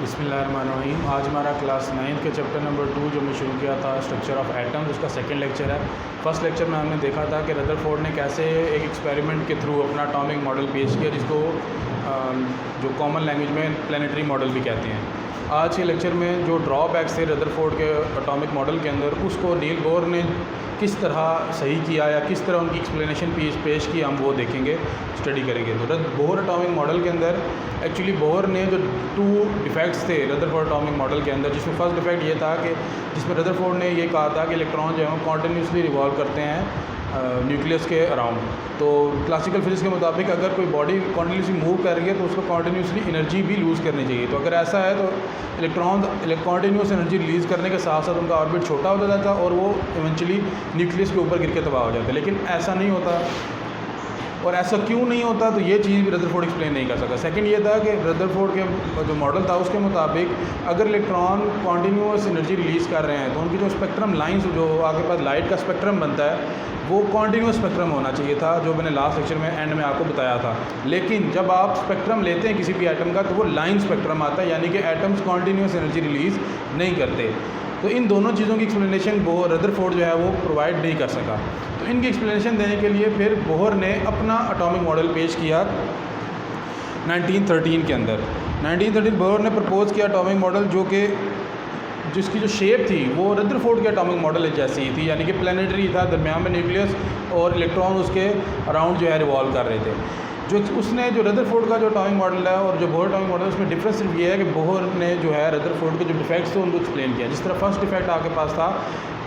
बिस्मिल्लाहिर्रहमानिर्रहीम। आज हमारा क्लास 9 के चैप्टर नंबर 2 जो मैं शुरू किया था स्ट्रक्चर ऑफ एटम्स, उसका सेकंड लेक्चर है। फर्स्ट लेक्चर में हमने देखा था कि रदरफोर्ड ने कैसे एक एक्सपेरिमेंट के थ्रू अपना एटॉमिक मॉडल पेश किया, जिसको जो कॉमन लैंग्वेज में प्लानिटरी मॉडल भी कहते हैं। आज के लेक्चर में जो ड्रॉबैक्स थे रदरफोर्ड के एटॉमिक मॉडल के अंदर, उसको नील बोर ने किस तरह सही किया या किस तरह उनकी एक्सप्लेनेशन पेश की, हम वो देखेंगे, स्टडी करेंगे। तो बोर एटॉमिक मॉडल के अंदर एक्चुअली बोर ने जो 2 डिफेक्ट्स थे रदरफोर्ड एटॉमिक मॉडल के अंदर, जिसमें फर्स्ट डिफेक्ट ये था कि जिसमें रदरफोर्ड ने ये कहा था कि इलेक्ट्रॉन जो है वो कॉन्टीन्यूसली रिवॉल्व करते हैं न्यूक्लियस के अराउंड। तो क्लासिकल फिजिक्स के मुताबिक अगर कोई बॉडी कॉन्टीन्यूसली मूव कर रही है तो उसको कॉन्टीन्यूसली एनर्जी भी लूज़ करनी चाहिए। तो अगर ऐसा है तो इलेक्ट्रॉन कॉन्टीन्यूस एनर्जी रिलीज़ करने के साथ साथ उनका ऑर्बिट छोटा होता जाता और वो इवेंचुअली न्यूक्लियस के ऊपर गिर के तबाह हो जाता है। लेकिन ऐसा नहीं होता, और ऐसा क्यों नहीं होता, तो ये चीज़ भी रदरफोर्ड एक्सप्लेन नहीं कर सका। सेकंड ये था कि रदरफोर्ड के जो मॉडल था उसके मुताबिक अगर इलेक्ट्रॉन कॉन्टीन्यूस एनर्जी रिलीज़ कर रहे हैं तो उनकी जो स्पेक्ट्रम लाइंस, जो आपके पास लाइट का स्पेक्ट्रम बनता है, वो कॉन्टीन्यूस स्पेक्ट्रम होना चाहिए था, जो मैंने लास्ट लेक्चर में एंड में आपको बताया था। लेकिन जब आप स्पेक्ट्रम लेते हैं किसी भी एटम का तो वो लाइन स्पेक्ट्रम आता है, यानी कि एटम्स कॉन्टीन्यूस एनर्जी रिलीज़ नहीं करते। तो इन दोनों चीज़ों की एक्सप्लेनेशन रदरफोर्ड जो है वो प्रोवाइड नहीं कर सका। तो इनकी एक्सप्लेनेशन देने के लिए फिर बोहर ने अपना एटॉमिक मॉडल पेश किया 1913 के अंदर। 1913 बोहर ने प्रपोज किया एटॉमिक मॉडल जो कि जिसकी जो शेप थी वो रदरफोर्ड के एटॉमिक मॉडल जैसी ही थी, यानी कि प्लानिटरी था, दरमियान में न्यूक्लियस और इलेक्ट्रॉन उसके अराउंड जो है रिवॉल्व कर रहे थे। जो उसने जो रदरफोर्ड का जो एटॉमिक मॉडल है और जो बोहर एटॉमिक मॉडल है, उसमें डिफरेंस सिर्फ ये है कि बोहर ने जो है रदरफोर्ड के जो डिफेक्ट्स थे उनको एक्सप्लेन किया। जिस तरह फर्स्ट डिफेक्ट आपके पास था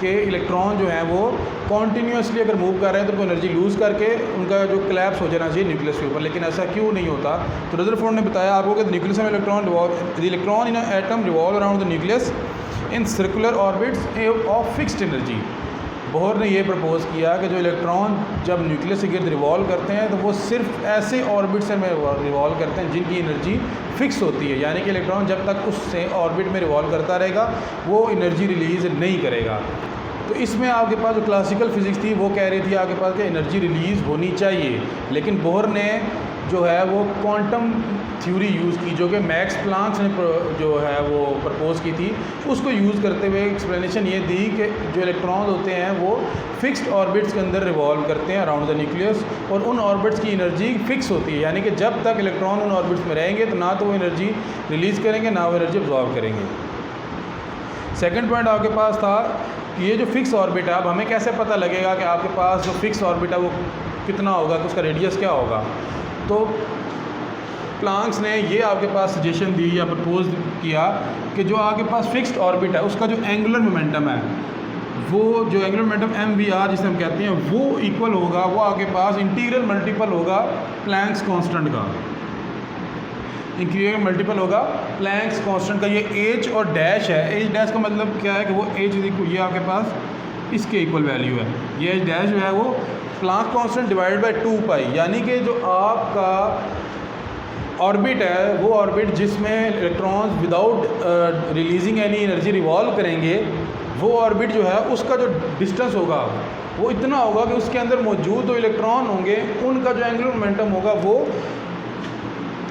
कि इलेक्ट्रॉन जो है वो कॉन्टीन्यूसली अगर मूव कर रहे हैं तो उनको एनर्जी लूज़ करके उनका जो कोलैप्स हो जाना चाहिए न्यूक्लियस के ऊपर, लेकिन ऐसा क्यों नहीं होता। तो रदरफोर्ड ने बताया आपको कि न्यूक्लियस में electron in atom revolve around the nucleus in circular orbits of fixed energy. Bohr ने ये प्रपोज़ किया कि जो इलेक्ट्रॉन जब न्यूक्लियस के गिर्द रिवॉल्व करते हैं तो वो सिर्फ ऐसे ऑर्बिट्स में रिवॉल्व करते हैं जिनकी एनर्जी फिक्स होती है, यानी कि इलेक्ट्रॉन जब तक उससे ऑर्बिट में रिवॉल्व करता रहेगा वो एनर्जी रिलीज़ नहीं करेगा। तो इसमें आपके पास जो क्लासिकल फिज़िक्स थी वो कह रही थी आपके पास कि एनर्जी रिलीज़ होनी चाहिए, लेकिन बोहर ने जो है वो क्वांटम थ्योरी यूज़ की, जो कि मैक्स प्लांक ने जो है वो प्रपोज़ की थी। उसको यूज़ करते हुए एक्सप्लेनेशन ये दी कि जो इलेक्ट्रॉन होते हैं वो फिक्स्ड ऑर्बिट्स के अंदर रिवॉल्व करते हैं अराउंड द न्यूक्लियस, और उन ऑर्बिट्स की एनर्जी फिक्स होती है, यानी कि जब तक इलेक्ट्रॉन उन ऑर्बिट्स में रहेंगे तो ना तो वो एनर्जी रिलीज़ करेंगे ना वो एनर्जी अब्जॉर्व करेंगे। सेकेंड पॉइंट आपके पास था कि ये जो फिक्स ऑर्बिट है, अब हमें कैसे पता लगेगा कि आपके पास जो फिक्स ऑर्बिट है वो कितना होगा, कि उसका रेडियस क्या होगा। तो प्लांक्स ने ये आपके पास सजेशन दी या प्रपोज किया कि जो आपके पास फिक्स्ड ऑर्बिट है उसका जो एंगुलर मोमेंटम है, वो जो एंगुलर मोमेंटम mvr जिसे हम कहते हैं, वो इक्वल होगा, वो आपके पास इंटीग्रल मल्टीपल होगा प्लैंक्स कांस्टेंट का। इंटीग्रल मल्टीपल होगा प्लैंक्स कांस्टेंट का। ये h और डैश है, h डैश का मतलब क्या है कि वो h ये आपके पास इसके इक्वल वैल्यू है। ये h डैश जो है वो प्लैंक कांस्टेंट डिवाइडेड बाय 2 पाई, यानी कि जो आपका ऑर्बिट है वो ऑर्बिट जिसमें electrons without releasing any energy revolve करेंगे, वो ऑर्बिट जो है उसका जो डिस्टेंस होगा वो इतना होगा कि उसके अंदर मौजूद जो इलेक्ट्रॉन होंगे उनका जो एंगुलर मोमेंटम होगा वो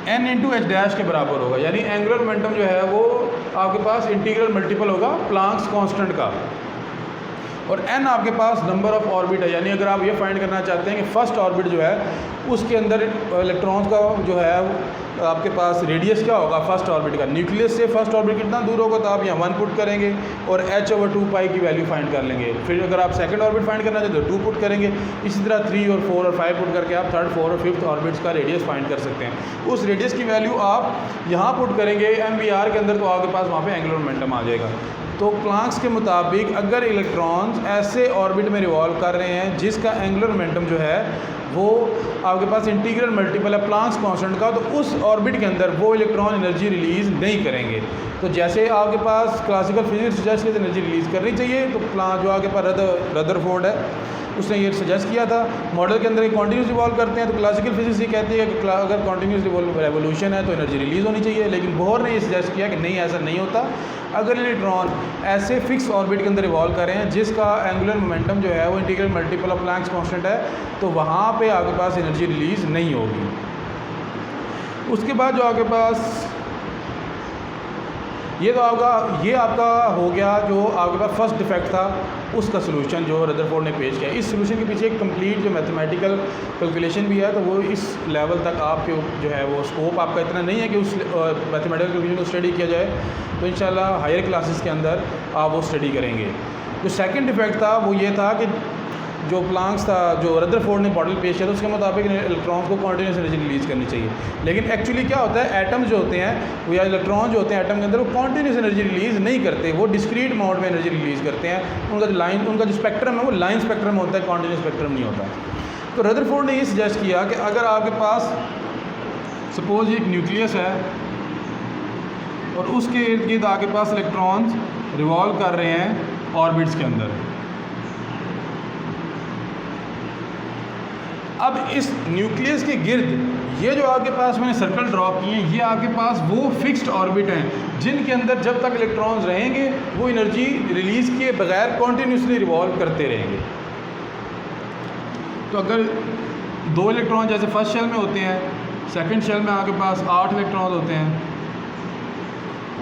n इंटू एच डैश के बराबर होगा, यानी एंगुलर मोमेंटम जो है वो आपके पास इंटीग्रल मल्टीपल होगा प्लैंक्स कांस्टेंट का। और n आपके पास नंबर ऑफ़ ऑर्बिट है, यानी अगर आप ये फाइंड करना चाहते हैं कि फर्स्ट ऑर्बिट जो है उसके अंदर इलेक्ट्रॉन्स का जो है आपके पास रेडियस क्या होगा फर्स्ट ऑर्बिट का, न्यूक्लियस से फर्स्ट ऑर्बिट कितना दूर होगा, तो आप यहाँ 1 पुट करेंगे और h/2 पाई की वैल्यू फाइंड कर लेंगे। फिर अगर आप सेकंड ऑर्बिट फाइंड करना चाहते हो तो 2 पुट करेंगे। इसी तरह 3 और 4 और 5 पुट करके आप थर्ड, 4 और 5th ऑर्बिट्स का रेडियस फाइंड कर सकते हैं। उस रेडियस की वैल्यू आप यहाँ पुट करेंगे mvr के अंदर, तो आपके पास वहाँ पर एंगुलर मोमेंटम आ जाएगा। तो प्लांक्स के मुताबिक अगर इलेक्ट्रॉन्स ऐसे ऑर्बिट में रिवॉल्व कर रहे हैं जिसका एंगुलर मोमेंटम जो है वो आपके पास इंटीग्रल मल्टीपल है प्लांक्स कांस्टेंट का, तो उस ऑर्बिट के अंदर वो इलेक्ट्रॉन एनर्जी रिलीज़ नहीं करेंगे। तो जैसे आपके पास क्लासिकल फिजिक्स सजेस्ट किया एनर्जी रिलीज़ करनी चाहिए, तो जो आपके पास रदरफोर्ड है उसने ये सजेस्ट किया था मॉडल के अंदर कॉन्टीन्यूस रिवॉल्व करते हैं। तो क्लासिकल फिजिक्स ये कहती है कि अगर कॉन्टीन्यूस रेवोल्यूशन है तो एनर्जी रिलीज़ होनी चाहिए, लेकिन बोहर ने ये सजेस्ट किया कि नहीं, ऐसा नहीं होता। अगर इलेक्ट्रॉन ऐसे फिक्स ऑर्बिट के अंदर रिवॉल्व कर रहे हैं जिसका एंगुलर मोमेंटम जो है वो integral multiple of Planck's constant है, तो वहाँ पे आपके पास एनर्जी रिलीज़ नहीं होगी। उसके बाद जो आपके पास ये आपका हो गया जो आपके पास फर्स्ट डिफेक्ट था उसका सलूशन जो रदरफोर्ड ने पेश किया। इस सलूशन के पीछे एक कंप्लीट जो मैथमेटिकल कैलकुलेशन भी है, तो वो इस लेवल तक आपके जो है वो स्कोप आपका इतना नहीं है कि उस मैथमेटिकल कैलकुलेशन को स्टडी किया जाए, तो इंशाल्लाह हायर क्लासेस के अंदर आप वो स्टडी करेंगे। जो सेकंड डिफेक्ट था वो ये था कि जो प्लांक्स था, जो रदरफोर्ड ने मॉडल पेश किया था उसके मुताबिक इलेक्ट्रॉन्स को कॉन्टीन्यूस एनर्जी रिलीज़ करनी चाहिए, लेकिन एक्चुअली क्या होता है, एटम्स जो होते हैं वो या इलेक्ट्रॉन जो होते हैं एटम के अंदर वो कॉन्टीन्यूस एनर्जी रिलीज़ नहीं करते, वो डिस्क्रीट मोड में एनर्जी रिलीज़ करते हैं। उनका जो स्पेक्ट्रम है वो लाइन स्पेक्ट्रम होता है, कॉन्टीन्यूस स्पेक्ट्रम नहीं होता। तो रदरफोर्ड ने ये सजेस्ट किया कि अगर आपके पास सपोज एक न्यूक्लियस है और उसके इर्द गिर्द आपके पास इलेक्ट्रॉन्स रिवॉल्व कर रहे हैं ऑर्बिट्स के अंदर, अब इस न्यूक्लियस के गिर्द ये जो आपके पास मैंने सर्कल ड्रॉ किए हैं, ये आपके पास वो फिक्स्ड ऑर्बिट हैं जिनके अंदर जब तक इलेक्ट्रॉन्स रहेंगे वो एनर्जी रिलीज़ किए बगैर कॉन्टीन्यूसली रिवॉल्व करते रहेंगे। तो अगर 2 इलेक्ट्रॉन जैसे फर्स्ट शेल में होते हैं, सेकंड शेल में आपके पास 8 इलेक्ट्रॉन होते हैं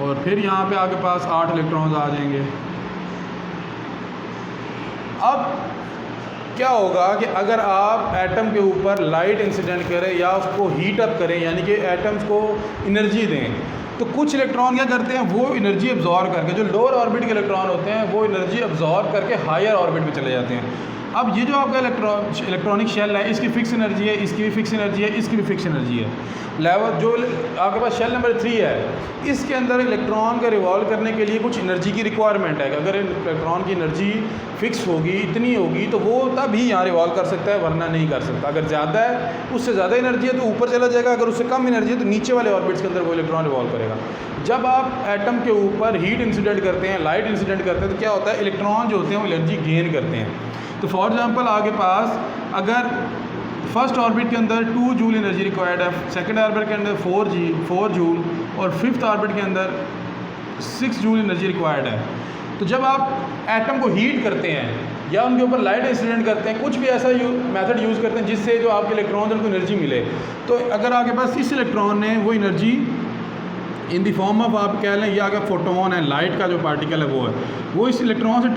और फिर यहाँ पे आपके पास 8 इलेक्ट्रॉन्स आ जाएंगे। अब क्या होगा कि अगर आप एटम के ऊपर लाइट इंसिडेंट करें या उसको हीट अप करें, यानी कि एटम्स को एनर्जी दें, तो कुछ इलेक्ट्रॉन क्या करते हैं, वो एनर्जी अब्जॉर्ब करके, जो लोअर ऑर्बिट के इलेक्ट्रॉन होते हैं वो एनर्जी अब्जॉर्ब करके हायर ऑर्बिट में चले जाते हैं। अब ये जो आपका इलेक्ट्रॉनिक शेल है इसकी फ़िक्स एनर्जी है, इसकी भी फ़िक्स एनर्जी है, इसकी भी फ़िक्स एनर्जी है। लेवल जो आपके पास शेल नंबर 3 है, इसके अंदर इलेक्ट्रॉन का रिवॉल्व करने के लिए कुछ एनर्जी की रिक्वायरमेंट है। अगर इलेक्ट्रॉन की एनर्जी फ़िक्स होगी, इतनी होगी, तो वो तभी यहाँ रिवॉल्व कर सकता है, वरना नहीं कर सकता। अगर ज़्यादा है, उससे ज़्यादा एनर्जी है तो ऊपर चला जाएगा, अगर उससे कम एनर्जी है तो नीचे वाले ऑर्बिट्स के अंदर वो इलेक्ट्रॉन रिवॉल्व करेगा। जब आप एटम के ऊपर हीट इंसिडेंट करते हैं, लाइट इंसिडेंट करते हैं, तो क्या होता है, इलेक्ट्रॉन जो होते हैं वो एनर्जी गेन करते हैं। तो फॉर एग्जांपल आपके पास अगर फर्स्ट ऑर्बिट के अंदर 2 जूल एनर्जी रिक्वायर्ड है, सेकंड ऑर्बिट के अंदर 4 जूल और फिफ्थ ऑर्बिट के अंदर 6 जूल एनर्जी रिक्वायर्ड है, तो जब आप एटम को हीट करते हैं या उनके ऊपर लाइट इंसिडेंट करते हैं, कुछ भी ऐसा मेथड यूज़ करते हैं जिससे जो आपके इलेक्ट्रॉन उनको एनर्जी मिले, तो अगर आपके पास इस इलेक्ट्रॉन ने वो energy in the form of आप कह लें, ये अगर फोटोन है, लाइट का जो पार्टिकल है वो इस इलेक्ट्रॉन से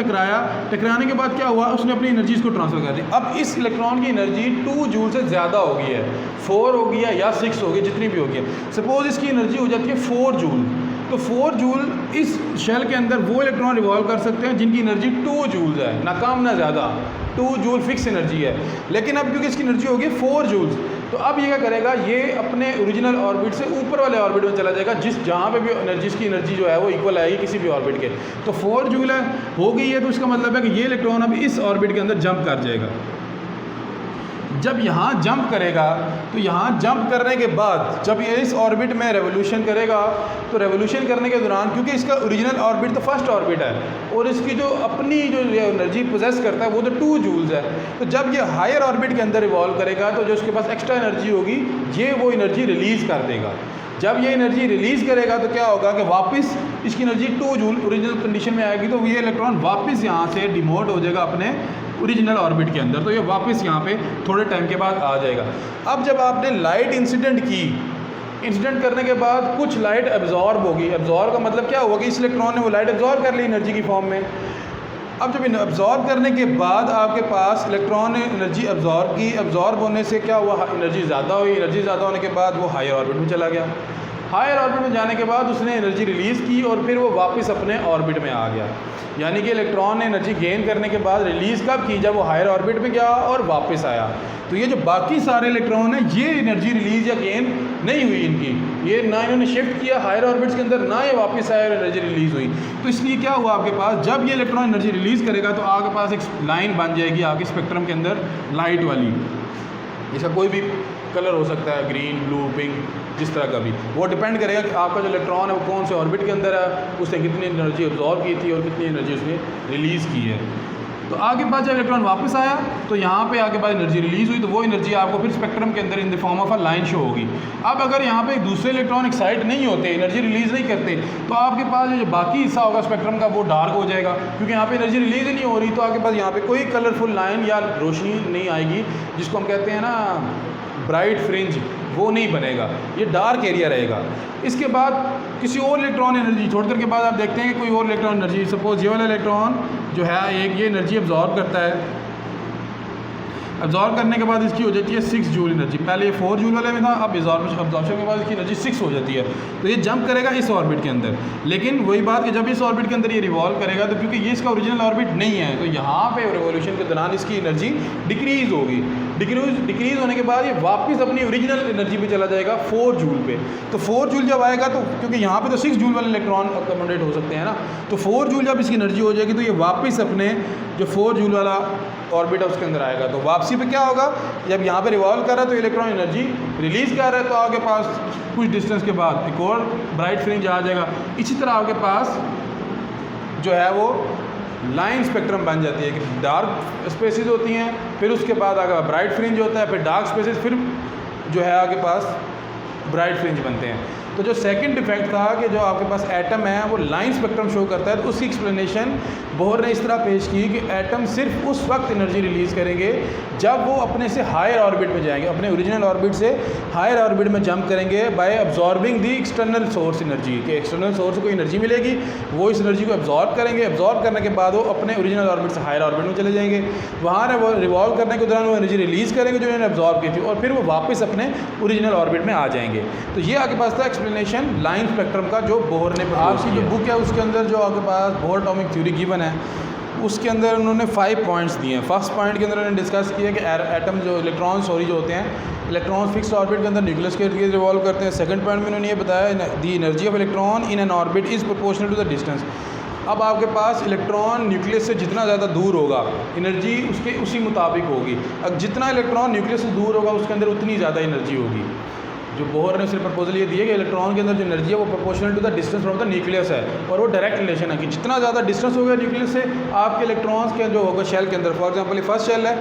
टकराने के बाद क्या हुआ, उसने अपनी एनर्जी इसको ट्रांसफ़र कर दी। अब इस इलेक्ट्रॉन की एनर्जी 2 जूल से ज़्यादा हो गई है, 4 हो गई है या 6 हो गई, जितनी भी हो गई है। सपोज़ इसकी एनर्जी हो जाती है 4 जूल, तो 4 जूल इस शेल के अंदर वो इलेक्ट्रॉन रिवॉल्व कर सकते हैं जिनकी एनर्जी 2 जूल्स है, ना कम ना ज़्यादा, 2 जूल फिक्स एनर्जी है। लेकिन अब क्योंकि इसकी एनर्जी होगी 4 जूल्स, तो अब ये क्या करेगा, ये अपने ओरिजिनल ऑर्बिट से ऊपर वाले ऑर्बिट में चला जाएगा, जहाँ पे भी इसकी एनर्जी जो है वो इक्वल आएगी किसी भी ऑर्बिट के। तो 4 जूल हो गई है, तो इसका मतलब है कि ये इलेक्ट्रॉन अब इस ऑर्बिट के अंदर जंप कर जाएगा। जब यहाँ जंप करेगा, तो यहाँ जंप करने के बाद जब ये इस ऑर्बिट में रेवोल्यूशन करेगा, तो रेवोल्यूशन करने के दौरान क्योंकि इसका ओरिजिनल ऑर्बिट तो फर्स्ट ऑर्बिट है और इसकी जो अपनी जो एनर्जी पोजेस करता है वो तो 2 जूल्स है, तो जब ये हायर ऑर्बिट के अंदर रिवॉल्व करेगा तो जो उसके पास एक्स्ट्रा एनर्जी होगी ये वो एनर्जी रिलीज़ कर देगा। जब ये एनर्जी रिलीज़ करेगा तो क्या होगा कि वापस इसकी एनर्जी 2 जूल ओरिजिनल कंडीशन में आएगी, तो ये इलेक्ट्रॉन वापस यहाँ से डिमोट हो जाएगा अपने ओरिजिनल ऑर्बिट के अंदर, तो ये वापस यहाँ पे थोड़े टाइम के बाद आ जाएगा। अब जब आपने लाइट इंसिडेंट की, इंसिडेंट करने के बाद कुछ लाइट एब्जॉर्ब होगी, एब्जॉर्ब का मतलब क्या हुआ कि इस इलेक्ट्रॉन ने वो लाइट एब्जॉर्ब कर ली एनर्जी की फॉर्म में। अब जब एब्जॉर्ब करने के बाद आपके पास इलेक्ट्रॉन ने एनर्जी एब्जॉर्ब की, एब्जॉर्ब होने से क्या हुआ, एनर्जी ज़्यादा हुई, एनर्जी ज़्यादा होने के बाद वो हायर ऑर्बिट में चला गया। हायर ऑर्बिट में जाने के बाद उसने एनर्जी रिलीज़ की और फिर वो वापस अपने ऑर्बिट में आ गया। यानी कि इलेक्ट्रॉन ने एनर्जी गेन करने के बाद रिलीज़ कब की, जब वो हायर ऑर्बिट में गया और वापस आया। तो ये जो बाकी सारे इलेक्ट्रॉन हैं ये एनर्जी रिलीज़ या गेन नहीं हुई इनकी, ये ना इन्होंने शिफ्ट किया हायर ऑर्बिट्स के अंदर, ना ये वापस आया और एनर्जी रिलीज़ हुई। तो इसलिए क्या हुआ, आपके पास जब ये इलेक्ट्रॉन एनर्जी रिलीज़ करेगा तो आपके पास एक लाइन बन जाएगी आपके स्पेक्ट्रम के अंदर लाइट वाली, इसका कोई भी कलर हो सकता है, ग्रीन, ब्लू, पिंक, जिस तरह का भी, वो डिपेंड करेगा कि आपका जो इलेक्ट्रॉन है वो कौन से ऑर्बिट के अंदर है, उसने कितनी एनर्जी अब्जॉर्ब की थी और कितनी एनर्जी उसने रिलीज़ की है। तो आगे बाद जब इलेक्ट्रॉन वापस आया तो यहाँ पे आगे बाद एनर्जी रिलीज़ हुई, तो वो एनर्जी आपको फिर स्पेक्ट्रम के अंदर in the form of a line show होगी। अब अगर यहाँ पे दूसरे इलेक्ट्रॉन एक्साइट नहीं होते, एनर्जी रिलीज़ नहीं करते, तो आपके पास जो बाकी हिस्सा होगा स्पेक्ट्रम का वो डार्क हो जाएगा, क्योंकि यहाँ पे एनर्जी रिलीज़ ही नहीं हो रही, तो आपके पास यहाँ पे कोई कलरफुल लाइन या रोशनी नहीं आएगी, जिसको हम कहते हैं ना ब्राइट फ्रिंज वो नहीं बनेगा, ये डार्क एरिया रहेगा। इसके बाद किसी और इलेक्ट्रॉन एनर्जी छोड़कर के बाद आप देखते हैं कि कोई और इलेक्ट्रॉन एनर्जी, सपोज ये वाला इलेक्ट्रॉन जो है एक ये एनर्जी एब्जॉर्ब करता है, एब्जॉर्ब करने के बाद इसकी हो जाती है 6 जूल एनर्जी। पहले ये 4 जूल वाले में था, अब एब्जॉर्प्शन के बाद इसकी एनर्जी 6 हो जाती है। तो ये जंप करेगा इस ऑर्बिट के अंदर, लेकिन वही बात कि जब इस ऑर्बिट के अंदर ये रिवॉल्व करेगा तो क्योंकि ये इसका ओरिजिनल ऑर्बिट नहीं है, तो यहाँ पे रिवॉल्यूशन के दौरान इसकी एनर्जी डिक्रीज़ होगी। डिक्रीज़ होने के बाद ये वापस अपनी ओरिजिनल एनर्जी पे चला जाएगा 4 जूल पे। तो 4 जूल जब आएगा तो क्योंकि यहाँ पे तो 6 जूल वाले इलेक्ट्रॉन अकोमोडेट हो सकते हैं ना, तो 4 जूल जब इसकी एनर्जी हो जाएगी तो ये वापस अपने जो 4 जूल वाला ऑर्बिट है उसके अंदर आएगा। तो वापसी पे क्या होगा, जब यहाँ पे रिवॉल्व कर रहा है तो इलेक्ट्रॉन एनर्जी रिलीज़ कर रहा है, तो आपके पास कुछ डिस्टेंस के बाद एक और ब्राइट फ्रिंज आ जाएगा। इसी तरह आपके पास जो है वो लाइन स्पेक्ट्रम बन जाती है कि डार्क स्पेसेस होती हैं, फिर उसके बाद आगे ब्राइट फ्रिंज होता है, फिर डार्क स्पेसेस, फिर जो है आपके पास ब्राइट फ्रिंज बनते हैं। तो जो सेकंड डिफेक्ट था कि जो आपके पास एटम है वो लाइन स्पेक्ट्रम शो करता है, तो उसकी एक्सप्लेनेशन बोहर ने इस तरह पेश की कि एटम सिर्फ उस वक्त एनर्जी रिलीज़ करेंगे जब वो अपने से हायर ऑर्बिट में जाएंगे, अपने ओरिजिनल ऑर्बिट से हायर ऑर्बिट में जंप करेंगे by absorbing the external source energy, कि एक्सटर्नल सोर्स को एनर्जी मिलेगी, वो इस एनर्जी को एब्जॉर्ब करेंगे, एब्जॉर्ब करने के बाद वो अपने ओरिजिनल ऑर्बिट से हायर ऑर्बिट में चले जाएंगे, वहाँ वो रिवॉल्व करने के दौरान वो एनर्जी रिलीज़ करेंगे जो इन्होंने एब्जॉर्ब की थी, और फिर वो वापस अपने ओरिजिनल ऑर्बिट में आ जाएंगे। तो ये आपके पास था एक्सप्लेनेशन लाइन स्पेक्ट्रम का जो बोहर ने आपकी जो बुक है उसके अंदर जो आपके पास बोहर एटॉमिक थ्योरी गिवन है उसके अंदर उन्होंने 5 पॉइंट्स दिए हैं। फर्स्ट पॉइंट के अंदर उन्होंने डिस्कस किया कि एटम जो इलेक्ट्रॉन सॉरी जो होते हैं इलेक्ट्रॉन फिक्स्ड ऑर्बिट के अंदर न्यूक्लियस के इर्द रिवॉल्व करते हैं। सेकंड पॉइंट में उन्होंने ये बताया the energy of electron in an orbit is proportional to the distance. अब आपके पास इलेक्ट्रॉन न्यूक्लियस से जितना ज़्यादा दूर होगा एनर्जी उसके उसी मुताबिक होगी। अब जितना इलेक्ट्रॉन न्यूक्लियस से दूर होगा उसके अंदर उतनी ज़्यादा एनर्जी होगी। जो बोहर ने सिर्फ प्रपोजल ये दिया कि इलेक्ट्रॉन के अंदर जो एनर्जी है वो proportional to the distance from the nucleus है, और वो डायरेक्ट रिलेशन है कि जितना ज़्यादा डिस्टेंस होगा न्यूक्लियस से आपके इलेक्ट्रॉन्स के जो होगा शेल के अंदर, फॉर एग्जांपल ये फर्स्ट शेल है,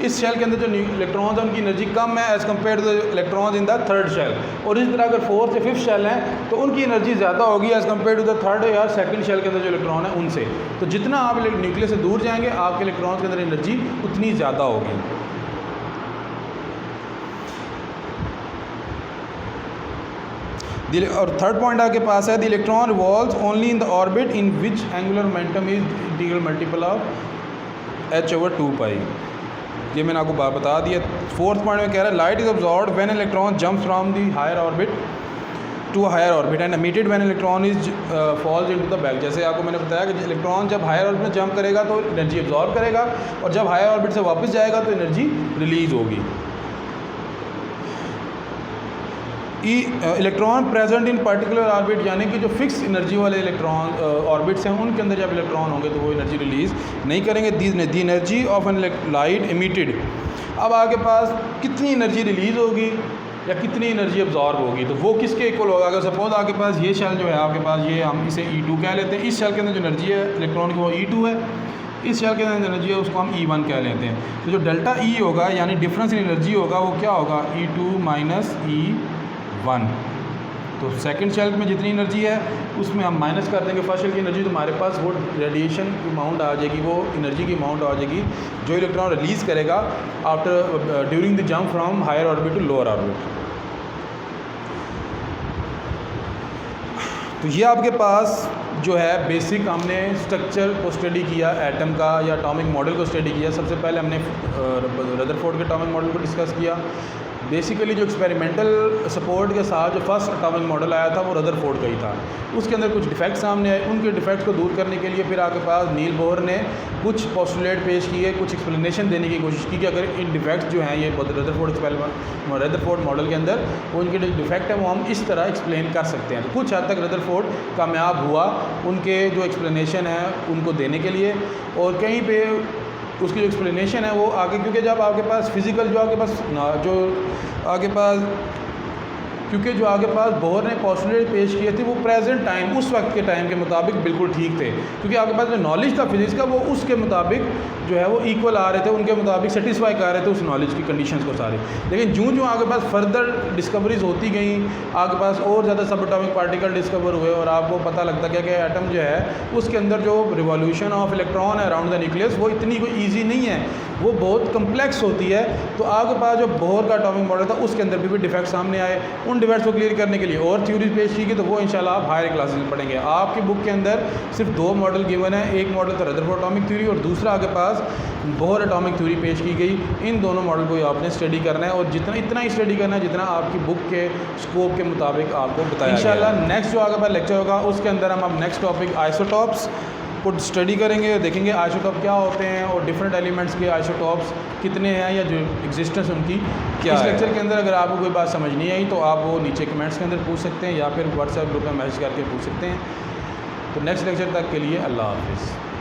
इस शेल के अंदर जो इलेक्ट्रॉन्स हैं उनकी एनर्जी कम है as compare to the electrons in the third shell, और इसी तरह अगर फोर्थ या फिफ्थ शेल है तो उनकी एनर्जी ज़्यादा होगी as compare to the third या सेकंड शेल के अंदर जो इलेक्ट्रॉन है उनसे। तो जितना आप न्यूक्लियस से दूर जाएंगे आपके इलेक्ट्रॉन्स के अंदर एनर्जी उतनी ज़्यादा होगी। और थर्ड पॉइंट आपके पास है the electron revolves only in the orbit in which angular momentum is integral multiple of h/2π। ये मैंने आपको बात बता दिया। फोर्थ पॉइंट में कह रहा है light is absorbed when electron jumps from the higher orbit to higher orbit and emitted when electron is falls into the back. जैसे आपको मैंने बताया कि इलेक्ट्रॉन जब हायर ऑर्बिट में जंप करेगा तो एनर्जी अब्जॉर्ब करेगा, और जब हायर ऑर्बिट से वापस जाएगा तो एनर्जी रिलीज़ होगी। Electron present in particular orbit, यानी कि जो फिक्स एनर्जी वाले इलेक्ट्रॉन ऑर्बिट्स हैं उनके अंदर जब इलेक्ट्रॉन होंगे तो वो एनर्जी रिलीज़ नहीं करेंगे। The energy of an light emitted. अब आपके पास कितनी एनर्जी रिलीज़ होगी या कितनी एनर्जी अब्जॉर्ब होगी, तो वो किसके इक्वल होगा। अगर सपोज आपके पास ये शेल जो है आपके पास ये हम इसे E2 कह लेते हैं, इस शेल के अंदर जो एनर्जी है इलेक्ट्रॉन की वो E2 है, इस शेल के अंदर एनर्जी है उसको हम E1 कह लेते हैं। तो जो डेल्टा E होगा यानी डिफरेंस इन एनर्जी होगा वो क्या होगा, E2 माइनस E1। तो सेकंड शेल में जितनी एनर्जी है उसमें हम माइनस कर देंगे फर्स्ट शेल की एनर्जी, तो हमारे पास वो रेडिएशन अमाउंट आ जाएगी, वो एनर्जी की अमाउंट आ जाएगी जो इलेक्ट्रॉन रिलीज़ करेगा after during the jump from higher orbit to lower orbit. तो ये आपके पास जो है बेसिक हमने स्ट्रक्चर को स्टडी किया एटम का या एटॉमिक मॉडल को स्टडी किया। सबसे पहले हमने रदरफोर्ड के एटॉमिक मॉडल को डिस्कस किया। बेसिकली जो एक्सपेरिमेंटल सपोर्ट के साथ जो फर्स्ट एटॉमिक मॉडल आया था वो रदरफोर्ड का ही था। उसके अंदर कुछ डिफेक्ट सामने आए, उनके डिफेक्ट्स को दूर करने के लिए फिर आपके पास नील बोहर ने कुछ पोस्टुलेट पेश किए, कुछ एक्सप्लेनेशन देने की कोशिश की कि अगर इन डिफेक्ट्स जो हैं ये रदरफोर्ड मॉडल के अंदर वो उनके जो डिफेक्ट है वो हम इस तरह एक्सप्लेन कर सकते हैं। तो कुछ हद तक रदरफोर्ड कामयाब हुआ उनके जो एक्सप्लेनेशन है उनको देने के लिए, और कहीं पे उसकी जो एक्सप्लेनेशन है वो आगे, क्योंकि जब आपके पास फिज़िकल जो आपके पास क्योंकि जो आगे पास बोहर ने पॉस्टुलेट पेश किए थे वो प्रेजेंट टाइम, उस वक्त के टाइम के मुताबिक बिल्कुल ठीक थे, क्योंकि आगे पास जो नॉलेज था फिज़िक्स का वो उसके मुताबिक जो है वो इक्वल आ रहे थे, उनके मुताबिक सेटिस्फाई कर रहे थे उस नॉलेज की कंडीशंस को सारे। लेकिन जो आगे पास फर्दर डिस्कवरीज होती गई, आगे पास और ज़्यादा सब एटॉमिक पार्टिकल डिस्कवर हुए और आपको पता लगता गया कि एटम जो है उसके अंदर जो रिवॉल्यूशन ऑफ इलेक्ट्रॉन है अराउंड द न्यूक्लियस वो इतनी कोई ईजी नहीं है, वो बहुत कम्प्लेक्स होती है। तो आगे पास जो बोहर का एटॉमिक मॉडल था उसके अंदर भी डिफेक्ट सामने आए, उन डिफेक्ट्स को क्लियर करने के लिए और थ्योरीज पेश की गई, तो वो इंशाल्लाह आप हायर क्लासेस में पढ़ेंगे। आपकी बुक के अंदर सिर्फ 2 मॉडल गिवन है, एक मॉडल था रदरफोर्ड एटॉमिक थ्योरी और दूसरा आगे पास बोहर एटॉमिक थ्योरी पेश की गई। इन दोनों मॉडल को आपने स्टडी करना है और इतना ही स्टडी करना है जितना आपकी बुक के स्कोप के मुताबिक आपको बताया इंशाल्लाह। नेक्स्ट जो आगे पास लेक्चर होगा उसके अंदर हम अब नेक्स्ट टॉपिक आइसोटॉप्स को स्टडी करेंगे, देखेंगे आइसोटॉप क्या होते हैं और डिफरेंट एलिमेंट्स के आइसोटॉप्स कितने हैं या जो एग्जिस्टेंस उनकी क्या है। इस लेक्चर के अंदर अगर आपको कोई बात समझ नहीं आई तो आप वो नीचे कमेंट्स के अंदर पूछ सकते हैं या फिर व्हाट्सएप ग्रुप में मैसेज करके पूछ सकते हैं। तो नेक्स्ट लेक्चर तक के लिए अल्लाह हाफ़िज़।